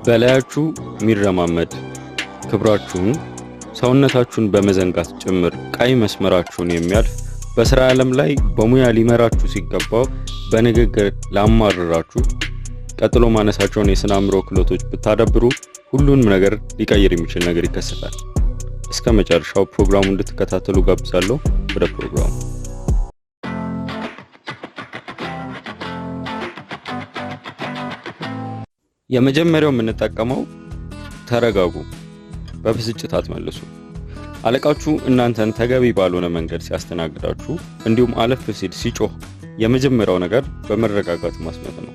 በላያችሁ ሚረማመድ ክብራችሁን ሰውነታችሁን በመዘንጋት ጭምር ቀይ መስመራችሁን የሚያልፍ በስራ ዓለም ላይ በሙያ ሊመራችሁ ሲገባው በንግግር ላማረራችሁ ቀጥሎ ማነሳቸውን የስነ አእምሮ ክህሎቶች ብታዳብሩ ሁሉንም ነገር ሊቀይር የሚችል ነገር ይከሰታል። እስከ መጨረሻው ፕሮግራሙን እንድትከታተሉ ጋብዛለሁ። ወደ ፕሮግራሙ የመጀመሪያው የምንጠቀመው ተረጋጉ፣ በብስጭት አትመልሱ። አለቃችሁ እናንተን ተገቢ ባልሆነ መንገድ ሲያስተናግዳችሁ እንዲሁም አለፍ ሲል ሲጮህ የመጀመሪያው ነገር በመረጋጋት ማስመት ነው።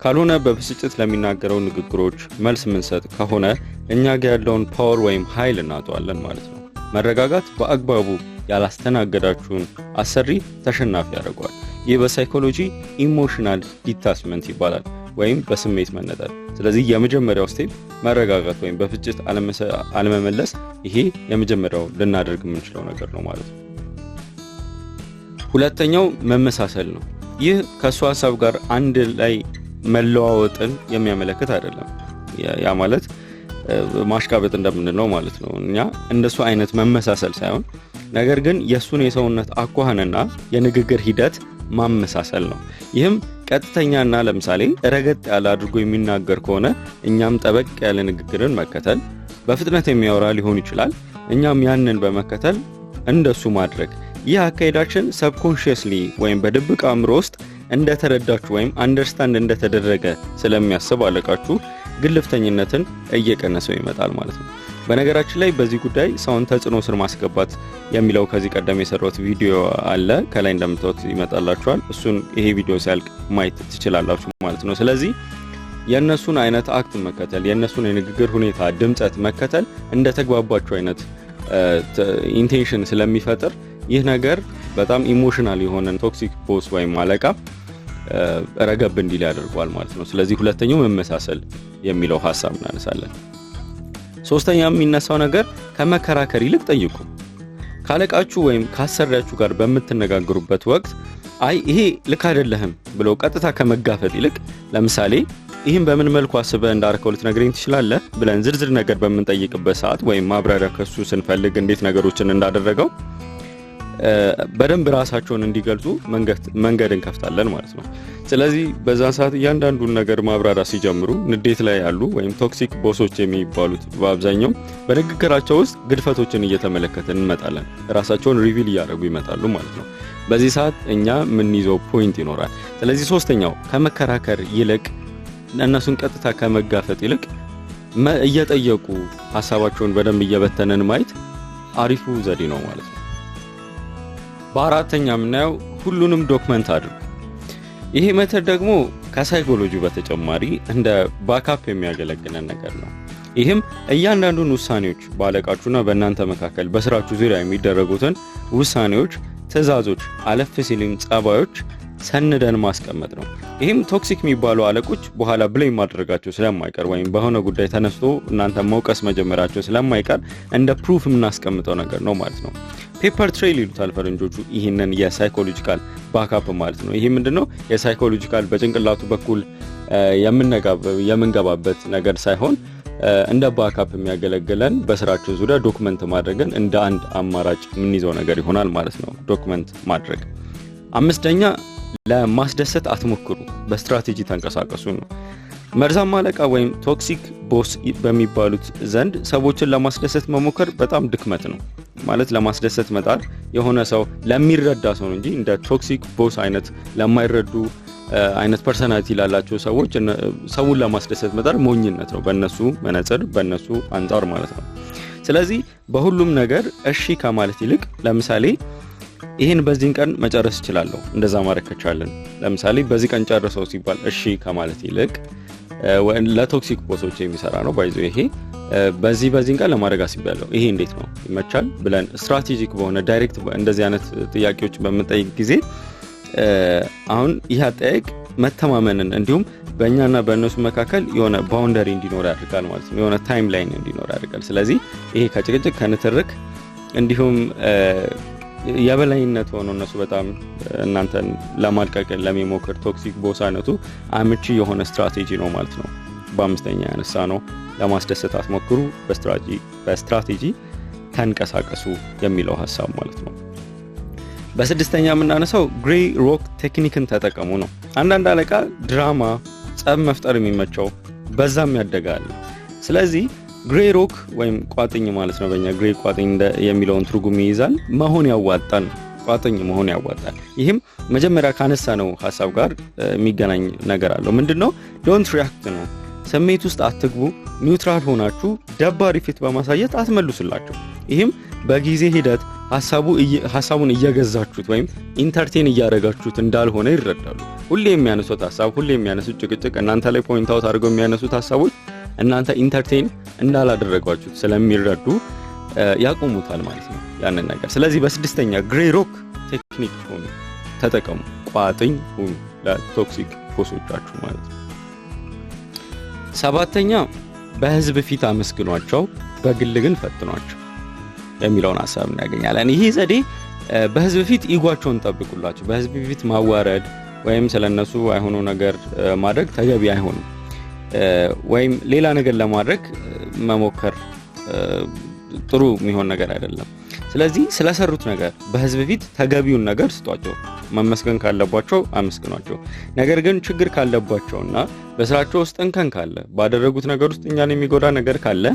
ካልሆነ በብስጭት ለሚናገረው ንግግሮች መልስ ምንሰጥ ከሆነ እኛ ጋር ያለውን ፓወር ወይም ኃይል እናጣዋለን ማለት ነው። መረጋጋት በአግባቡ ያላስተናገዳችሁን አሰሪ ተሸናፊ ያደርገዋል። ይህ በሳይኮሎጂ ኢሞሽናል ዲታችመንት ይባላል ወይም በስሜት መነጠል። ስለዚህ የመጀመሪያው ስቴፕ መረጋጋት ወይም በብስጭት አለመመለስ፣ ይሄ የመጀመሪያው ልናደርግ የምንችለው ነገር ነው ማለት ነው። ሁለተኛው መመሳሰል ነው። ይህ ከሱ ሐሳብ ጋር አንድ ላይ መለዋወጥን የሚያመለክት አይደለም። ያ ማለት ማሽቃበጥ እንደምንለው ማለት ነው። እኛ እንደሱ አይነት መመሳሰል ሳይሆን ነገር ግን የሱን የሰውነት አኳኋንና የንግግር ሂደት ማመሳሰል ነው። ይህም ቀጥተኛና ለምሳሌ ረገጥ ያለ አድርጎ የሚናገር ከሆነ እኛም ጠበቅ ያለ ንግግርን መከተል፣ በፍጥነት የሚያወራ ሊሆን ይችላል። እኛም ያንን በመከተል እንደሱ ማድረግ። ይህ አካሄዳችን ሰብኮንሺየስሊ ወይም በድብቅ አእምሮ ውስጥ እንደተረዳችሁ ወይም አንደርስታንድ እንደተደረገ ስለሚያስብ አለቃችሁ ግልፍተኝነትን እየቀነሰው ይመጣል ማለት ነው። በነገራችን ላይ በዚህ ጉዳይ ሰውን ተጽዕኖ ስር ማስገባት የሚለው ከዚህ ቀደም የሰራሁት ቪዲዮ አለ፣ ከላይ እንደምታዩት ይመጣላችኋል። እሱን ይሄ ቪዲዮ ሲያልቅ ማየት ትችላላችሁ ማለት ነው። ስለዚህ የእነሱን አይነት አክት መከተል፣ የእነሱን የንግግር ሁኔታ ድምጸት መከተል እንደተግባባችሁ አይነት ኢንቴንሽን ስለሚፈጥር ይህ ነገር በጣም ኢሞሽናል የሆነ ቶክሲክ ቦስ ወይም አለቃ ረገብ እንዲል ያደርገዋል ማለት ነው። ስለዚህ ሁለተኛው መመሳሰል የሚለው ሐሳብ እናነሳለን። ሶስተኛው የሚነሳው ነገር ከመከራከር ይልቅ ጠይቁ። ካለቃችሁ ወይም ካሰሪያችሁ ጋር በምትነጋገሩበት ወቅት አይ ይሄ ልክ አይደለም ብለው ቀጥታ ከመጋፈጥ ይልቅ ለምሳሌ ይህን በምን መልኩ አስበህ እንዳርከው ልትነግረኝ ትችላለህ ብለን ዝርዝር ነገር በምንጠይቅበት ሰዓት ወይም ማብራሪያ ከሱ ስንፈልግ እንዴት ነገሮችን እንዳደረገው በደንብ ራሳቸውን እንዲገልጹ መንገድ እንከፍታለን ማለት ነው። ስለዚህ በዛን ሰዓት እያንዳንዱን ነገር ማብራራት ሲጀምሩ ንዴት ላይ ያሉ ወይም ቶክሲክ ቦሶች የሚባሉት በአብዛኛው በንግግራቸው ውስጥ ግድፈቶችን እየተመለከትን እንመጣለን። ራሳቸውን ሪቪል እያደረጉ ይመጣሉ ማለት ነው። በዚህ ሰዓት እኛ የምንይዘው ፖይንት ይኖራል። ስለዚህ ሶስተኛው ከመከራከር ይልቅ እነሱን ቀጥታ ከመጋፈጥ ይልቅ እየጠየቁ ሐሳባቸውን በደንብ እየበተነን ማየት አሪፉ ዘዴ ነው ማለት ነው። በአራተኛ የምናየው ሁሉንም ዶክመንት አድርጉ። ይሄ ሜተድ ደግሞ ከሳይኮሎጂ በተጨማሪ እንደ ባካፕ የሚያገለግለን ነገር ነው። ይህም እያንዳንዱን ውሳኔዎች ባለቃችሁና በእናንተ መካከል በስራችሁ ዙሪያ የሚደረጉትን ውሳኔዎች፣ ትዕዛዞች፣ አለፍ ሲልም ጸባዮች ሰንደን ማስቀመጥ ነው። ይህም ቶክሲክ የሚባሉ አለቆች በኋላ ብሌም ማድረጋቸው ስለማይቀር ወይም በሆነ ጉዳይ ተነስቶ እናንተ መውቀስ መጀመራቸው ስለማይቀር እንደ ፕሩፍ የምናስቀምጠው ነገር ነው ማለት ነው። ፔፐር ትሬል ይሉታል ፈረንጆቹ ይህንን የሳይኮሎጂካል ባካፕ ማለት ነው። ይሄ ምንድነው? የሳይኮሎጂካል በጭንቅላቱ በኩል የምንገባበት ነገር ሳይሆን እንደ ባካፕ የሚያገለግለን በስራችን ዙሪያ ዶክመንት ማድረግን እንደ አንድ አማራጭ የምንይዘው ነገር ይሆናል ማለት ነው። ዶክመንት ማድረግ። አምስተኛ ለማስደሰት አትሞክሩ፣ በስትራቴጂ ተንቀሳቀሱ ነው። መርዛማ አለቃ ወይም ቶክሲክ ቦስ በሚባሉት ዘንድ ሰዎችን ለማስደሰት መሞከር በጣም ድክመት ነው ማለት። ለማስደሰት መጣር የሆነ ሰው ለሚረዳ ሰው እንጂ እንደ ቶክሲክ ቦስ አይነት ለማይረዱ አይነት ፐርሰናሊቲ ላላቸው ሰዎች ሰውን ለማስደሰት መጣር ሞኝነት ነው፣ በእነሱ መነጽር፣ በእነሱ አንጻር ማለት ነው። ስለዚህ በሁሉም ነገር እሺ ከማለት ይልቅ ለምሳሌ ይሄን በዚህ ቀን መጨረስ እችላለሁ እንደዛ ማድረግ ከቻለን ለምሳሌ በዚህ ቀን ጨርሰው ሲባል እሺ ከማለት ይልቅ ለቶክሲክ ቦሶች የሚሰራ ነው ባይዘው ይሄ በዚህ ቀን ለማድረግ አስቤያለሁ ይሄ እንዴት ነው ይመቻል ብለን ስትራቴጂክ በሆነ ዳይሬክት እንደዚህ አይነት ጥያቄዎች በመጠየቅ ጊዜ አሁን ይህ አጠያየቅ መተማመንን እንዲሁም በእኛና በእነሱ መካከል የሆነ ባውንደሪ እንዲኖር ያደርጋል ማለት ነው። የሆነ ታይም ላይን እንዲኖር ያደርጋል። ስለዚህ ይሄ ከጭቅጭቅ ከንትርክ እንዲሁም የበላይነት ሆኖ እነሱ በጣም እናንተን ለማልቀቅ ለሚሞክር ቶክሲክ ቦስ አይነቱ አመቺ የሆነ ስትራቴጂ ነው ማለት ነው። በአምስተኛ ያነሳ ነው ለማስደሰት አትሞክሩ፣ በስትራቴጂ ተንቀሳቀሱ የሚለው ሐሳብ ማለት ነው። በስድስተኛ የምናነሳው ግሬይ ሮክ ቴክኒክን ተጠቀሙ ነው። አንዳንድ አለቃ ድራማ፣ ጸብ መፍጠር የሚመቸው በዛም ያደጋል። ስለዚህ ግሬይ ሮክ ወይም ቋጥኝ ማለት ነው፣ በእኛ ግሬይ ቋጥኝ የሚለውን ትርጉም ይይዛል። መሆን ያዋጣል፣ ቋጥኝ መሆን ያዋጣል። ይህም መጀመሪያ ካነሳ ነው ሐሳብ ጋር የሚገናኝ ነገር አለው። ምንድነው? ዶንት ሪያክት ነው። ስሜት ውስጥ አትግቡ። ኒውትራል ሆናችሁ ደባሪ ፊት በማሳየት አትመልሱላቸው። ይህም በጊዜ ሂደት ሐሳቡን እየገዛችሁት ወይም ኢንተርቴን እያደረጋችሁት እንዳልሆነ ይረዳሉ። ሁሌ የሚያነሱት ሐሳብ፣ ሁሌ የሚያነሱት ጭቅጭቅ፣ እናንተ ላይ ፖይንት አውት አድርገው የሚያነሱት ሐሳቦች እናንተ ኢንተርቴን እንዳላደረጋችሁት ስለሚረዱ ያቆሙታል ማለት ነው ያንን ነገር። ስለዚህ በስድስተኛ ግሬይ ሮክ ቴክኒክ ሆኑ፣ ተጠቀሙ፣ ቋጥኝ ሁኑ ለቶክሲክ ቦሶቻችሁ ማለት ነው። ሰባተኛ በህዝብ ፊት አመስግኗቸው፣ በግል ግን ፈትኗቸው የሚለውን ሐሳብ እናገኛለን። ይሄ ዘዴ በህዝብ ፊት ኢጓቸውን ጠብቁላቸው። በህዝብ ፊት ማዋረድ ወይም ስለነሱ አይሆኑ ነገር ማድረግ ተገቢ አይሆንም። ወይም ሌላ ነገር ለማድረግ መሞከር ጥሩ የሚሆን ነገር አይደለም። ስለዚህ ስለሰሩት ነገር በህዝብ ፊት ተገቢውን ነገር ስጧቸው። መመስገን ካለባቸው አመስግኗቸው። ነገር ግን ችግር ካለባቸውና በስራቸው ውስጥ እንከን ካለ፣ ባደረጉት ነገር ውስጥ እኛን የሚጎዳ ነገር ካለ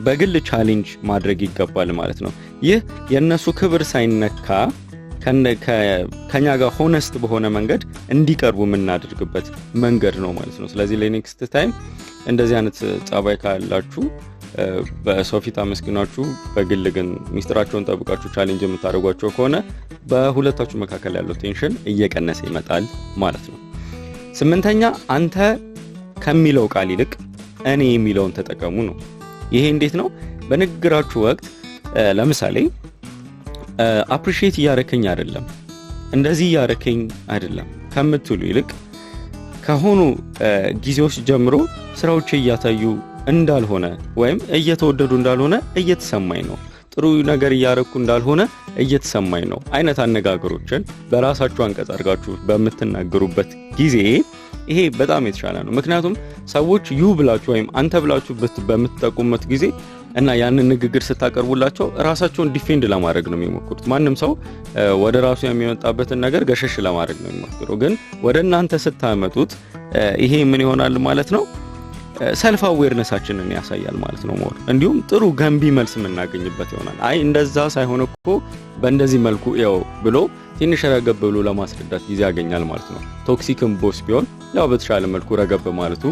በግል ቻሌንጅ ማድረግ ይገባል ማለት ነው። ይህ የነሱ ክብር ሳይነካ ከኛ ጋር ሆነስት በሆነ መንገድ እንዲቀርቡ የምናደርግበት መንገድ ነው ማለት ነው። ስለዚህ ለኔክስት ታይም እንደዚህ አይነት ጸባይ ካላችሁ በሰው ፊት አመስግናችሁ በግል ግን ሚስጥራቸውን ጠብቃችሁ ቻሌንጅ የምታደርጓቸው ከሆነ በሁለታችሁ መካከል ያለው ቴንሽን እየቀነሰ ይመጣል ማለት ነው። ስምንተኛ አንተ ከሚለው ቃል ይልቅ እኔ የሚለውን ተጠቀሙ ነው። ይሄ እንዴት ነው? በንግግራችሁ ወቅት ለምሳሌ አፕሪሺየት እያረከኝ አይደለም፣ እንደዚህ እያረከኝ አይደለም ከምትሉ ይልቅ ከሆኑ ጊዜዎች ጀምሮ ስራዎች እያታዩ እንዳልሆነ ወይም እየተወደዱ እንዳልሆነ እየተሰማኝ ነው፣ ጥሩ ነገር እያረኩ እንዳልሆነ እየተሰማኝ ነው አይነት አነጋገሮችን በራሳችሁ አንቀጽ አድርጋችሁ በምትናገሩበት ጊዜ ይሄ በጣም የተሻለ ነው። ምክንያቱም ሰዎች ዩ ብላችሁ ወይም አንተ ብላችሁ በምትጠቁሙት ጊዜ እና ያንን ንግግር ስታቀርቡላቸው ራሳቸውን ዲፌንድ ለማድረግ ነው የሚሞክሩት። ማንም ሰው ወደ ራሱ የሚመጣበትን ነገር ገሸሽ ለማድረግ ነው የሚሞክረው። ግን ወደ እናንተ ስታመጡት ይሄ ምን ይሆናል ማለት ነው? ሰልፍ አዌርነሳችንን ያሳያል ማለት ነው። ሞር እንዲሁም ጥሩ ገንቢ መልስ የምናገኝበት ይሆናል። አይ እንደዛ ሳይሆን እኮ በእንደዚህ መልኩ ያው ብሎ ትንሽ ረገብ ብሎ ለማስረዳት ጊዜ ያገኛል ማለት ነው። ቶክሲክም ቦስ ቢሆን ያው በተሻለ መልኩ ረገብ ማለቱ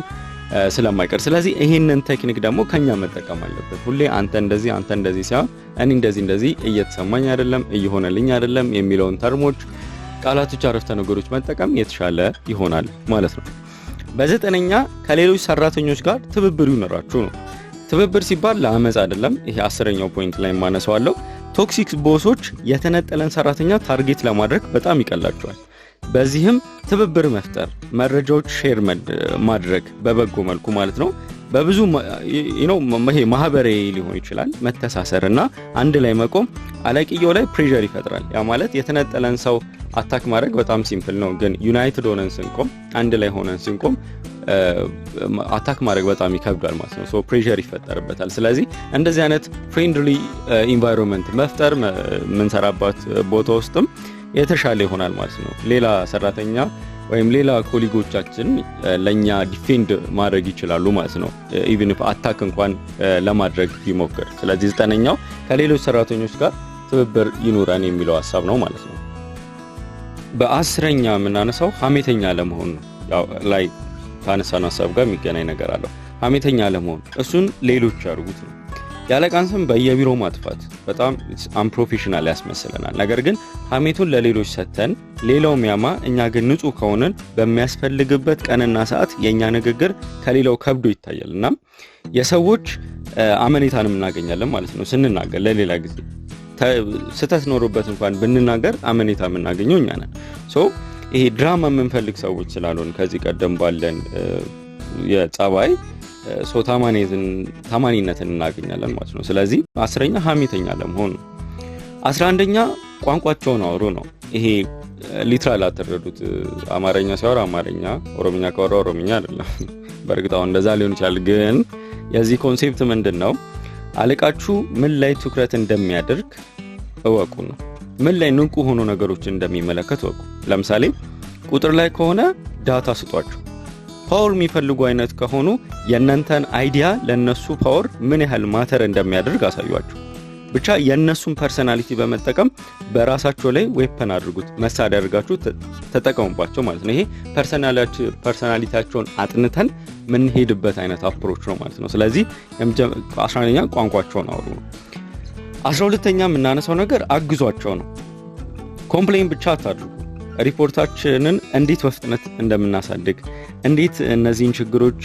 ስለማይቀር፣ ስለዚህ ይሄንን ቴክኒክ ደግሞ ከኛ መጠቀም አለበት። ሁሌ አንተ እንደዚህ ሳይሆን እኔ እንደዚህ እየተሰማኝ አይደለም፣ እየሆነልኝ አይደለም የሚለውን ተርሞች፣ ቃላቶች፣ አረፍተ ነገሮች መጠቀም የተሻለ ይሆናል ማለት ነው። በዘጠነኛ ከሌሎች ሰራተኞች ጋር ትብብር ይኖራችሁ ነው። ትብብር ሲባል ለአመጽ አይደለም። ይሄ 10ኛው ፖይንት ላይ ማነሳዋለሁ። ቶክሲክ ቦሶች የተነጠለን ሰራተኛ ታርጌት ለማድረግ በጣም ይቀላቸዋል። በዚህም ትብብር መፍጠር፣ መረጃዎች ሼር ማድረግ በበጎ መልኩ ማለት ነው። በብዙ ይሄ ማህበራዊ ሊሆን ይችላል መተሳሰርና አንድ ላይ መቆም አለቅየው ላይ ፕሬሸር ይፈጥራል። ያ ማለት የተነጠለን ሰው አታክ ማድረግ በጣም ሲምፕል ነው፣ ግን ዩናይትድ ሆነን ስንቆም፣ አንድ ላይ ሆነን ስንቆም አታክ ማድረግ በጣም ይከብዳል ማለት ነው። ሶ ፕሬሸር ይፈጠርበታል። ስለዚህ እንደዚህ አይነት ፍሬንድሊ ኢንቫይሮንመንት መፍጠር ምንሰራባት ቦታ ውስጥም የተሻለ ይሆናል ማለት ነው። ሌላ ሰራተኛ ወይም ሌላ ኮሊጎቻችን ለኛ ዲፌንድ ማድረግ ይችላሉ ማለት ነው፣ ኢቭን ኢፍ አታክ እንኳን ለማድረግ ቢሞክር። ስለዚህ 9ኛው ከሌሎች ሰራተኞች ጋር ትብብር ይኑረን የሚለው ሐሳብ ነው ማለት ነው። በ10ኛ የምናነሳው ሀሜተኛ ለመሆን ነው። ያው ላይ ካነሳነው ሐሳብ ጋር የሚገናኝ ነገር አለው። ሀሜተኛ ለመሆን እሱን ሌሎች ያርጉት ነው። ያለቃን ስም በየቢሮ ማጥፋት በጣም አንፕሮፌሽናል ያስመስለናል። ነገር ግን ሀሜቱን ለሌሎች ሰተን ሌላው ሚያማ እኛ ግን ንጹህ ከሆነን በሚያስፈልግበት ቀንና ሰዓት የኛ ንግግር ከሌላው ከብዶ ይታያልና የሰዎች አመኔታንም እናገኛለን ማለት ነው። ስንናገር ለሌላ ጊዜ ስተት ኖሮበት እንኳን ብንናገር አመኔታ የምናገኘው እኛ ነን። ሶ ይሄ ድራማ የምንፈልግ ሰዎች ስላልሆን ከዚህ ቀደም ባለን የጸባይ ታማኒነትን እናገኛለን ማለት ነው። ስለዚህ 10ኛ ሀሜተኛ ለመሆን ነው። 11ኛ ቋንቋቸውን አውሩ ነው። ይሄ ሊትራል አትረዱት። አማርኛ ሲያወራ አማርኛ፣ ኦሮምኛ ካወራ ኦሮምኛ አይደለም። በእርግጥ እንደዛ ሊሆን ይችላል። ግን የዚህ ኮንሴፕት ምንድነው? አለቃችሁ ምን ላይ ትኩረት እንደሚያደርግ እወቁ ነው። ምን ላይ ንቁ ሆኖ ነገሮችን እንደሚመለከት እወቁ። ለምሳሌ ቁጥር ላይ ከሆነ ዳታ ስጧቸው። ፓወር የሚፈልጉ አይነት ከሆኑ የእናንተን አይዲያ ለነሱ ፓወር ምን ያህል ማተር እንደሚያደርግ አሳዩአቸው። ብቻ የነሱን ፐርሰናሊቲ በመጠቀም በራሳቸው ላይ ዌፐን አድርጉት፣ መሳሪያ አድርጋችሁ ተጠቀሙባቸው ማለት ነው። ይሄ ፐርሰናሊቲያቸውን አጥንተን ምን ሄድበት አይነት አፕሮች ነው ማለት ነው። ስለዚህ 11ኛ ቋንቋቸውን አውሩ ነው። 12ኛ የምናነሳው ነገር አግዟቸው ነው። ኮምፕሌን ብቻ አታድርጉ። ሪፖርታችንን እንዴት በፍጥነት እንደምናሳድግ፣ እንዴት እነዚህን ችግሮች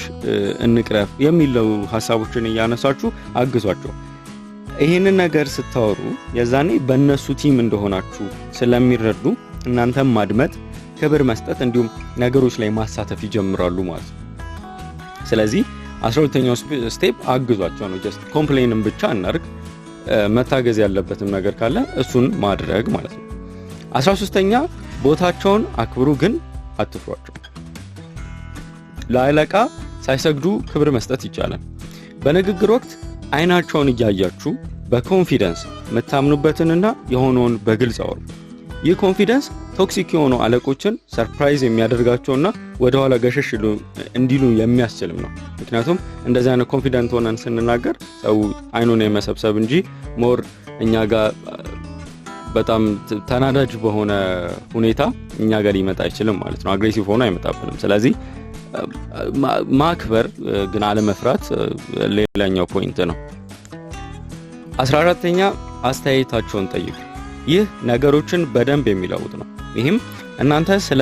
እንቅረፍ የሚለው ሐሳቦችን እያነሳችሁ አግዟቸው። ይሄንን ነገር ስታወሩ የዛኔ በእነሱ ቲም እንደሆናችሁ ስለሚረዱ እናንተም ማድመጥ፣ ክብር መስጠት እንዲሁም ነገሮች ላይ ማሳተፍ ይጀምራሉ ማለት ነው። ስለዚህ 12ኛው ስቴፕ አግዟቸው ነው። ጀስት ኮምፕሌንም ብቻ እናርግ፣ መታገዝ ያለበትም ነገር ካለ እሱን ማድረግ ማለት ነው። 13ኛ ቦታቸውን አክብሩ፣ ግን አትፍሯቸው። ለአለቃ ሳይሰግዱ ክብር መስጠት ይቻላል። በንግግር ወቅት አይናቸውን እያያችሁ በኮንፊደንስ የምታምኑበትንና የሆነውን በግልጽ አውሩ። ይህ ኮንፊደንስ ቶክሲክ የሆኑ አለቆችን ሰርፕራይዝ የሚያደርጋቸውና ወደ ኋላ ገሸሽ እንዲሉ የሚያስችልም ነው። ምክንያቱም እንደዚህ አይነት ኮንፊደንት ሆነን ስንናገር ሰው አይኑን የመሰብሰብ እንጂ ሞር እኛ ጋር በጣም ተናዳጅ በሆነ ሁኔታ እኛ ጋር ሊመጣ አይችልም ማለት ነው። አግሬሲቭ ሆኖ አይመጣብንም። ስለዚህ ማክበር ግን አለመፍራት ሌላኛው ፖይንት ነው። 14ኛ አስተያየታቸውን ጠይቁ። ይህ ነገሮችን በደንብ የሚለውጥ ነው። ይህም እናንተ ስለ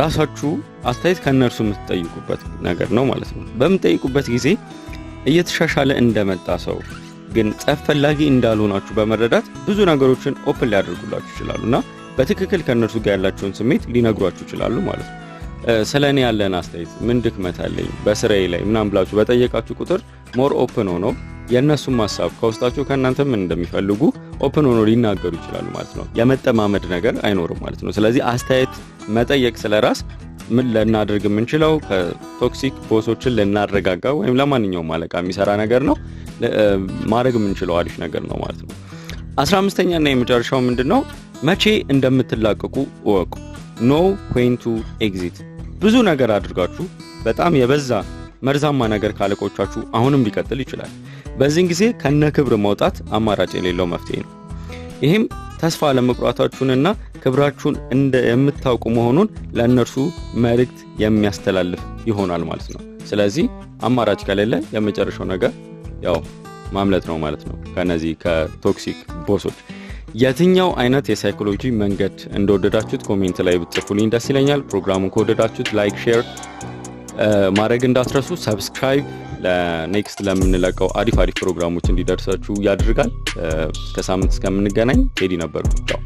ራሳችሁ አስተያየት ከነርሱ የምትጠይቁበት ነገር ነው ማለት ነው። በምትጠይቁበት ጊዜ እየተሻሻለ እንደመጣ ሰው ግን ጸብ ፈላጊ እንዳልሆናችሁ በመረዳት ብዙ ነገሮችን ኦፕን ሊያደርጉላችሁ ይችላሉና በትክክል ከነርሱ ጋር ያላችሁን ስሜት ሊነግሯችሁ ይችላሉ ማለት ነው። ስለኔ ያለን አስተያየት ምን ድክመት አለኝ በስራዬ ላይ ምናምን ብላችሁ በጠየቃችሁ ቁጥር ሞር ኦፕን ሆኖ የነሱም ሐሳብ ከውስጣቸው ከእናንተ ምን እንደሚፈልጉ ኦፕን ሆኖ ሊናገሩ ይችላሉ ማለት ነው። የመጠማመድ ነገር አይኖርም ማለት ነው። ስለዚህ አስተያየት መጠየቅ ስለራስ ምን ልናደርግ የምንችለው ከቶክሲክ ቦሶችን ልናረጋጋ ወይም ለማንኛውም አለቃ የሚሰራ ነገር ነው ማድረግ የምንችለው አሪፍ ነገር ነው ማለት ነው። 15ኛ እና የመጨረሻው ምንድነው? መቼ እንደምትላቀቁ እወቁ። know when to exit። ብዙ ነገር አድርጋችሁ በጣም የበዛ መርዛማ ነገር ካለቆቻችሁ አሁንም ሊቀጥል ይችላል። በዚህ ጊዜ ከነክብር መውጣት አማራጭ የሌለው መፍትሄ ነው። ይሄም ተስፋ ለመቁረጣችሁንና ክብራችሁን እንደምታውቁ መሆኑን ለእነርሱ መልእክት የሚያስተላልፍ ይሆናል ማለት ነው። ስለዚህ አማራጭ ከሌለ የመጨረሻው ነገር ያው ማምለጥ ነው ማለት ነው ከነዚህ ከቶክሲክ ቦሶች። የትኛው አይነት የሳይኮሎጂ መንገድ እንደወደዳችሁት ኮሜንት ላይ ብትጽፉልኝ ደስ ይለኛል። ፕሮግራሙን ከወደዳችሁት ላይክ፣ ሼር ማድረግ እንዳትረሱ። ሰብስክራይብ ለኔክስት ለምንለቀው አሪፍ ፕሮግራሞች እንዲደርሳችሁ ያድርጋል። ከሳምንት እስከምንገናኝ ቴዲ ነበርኩ። ቻው።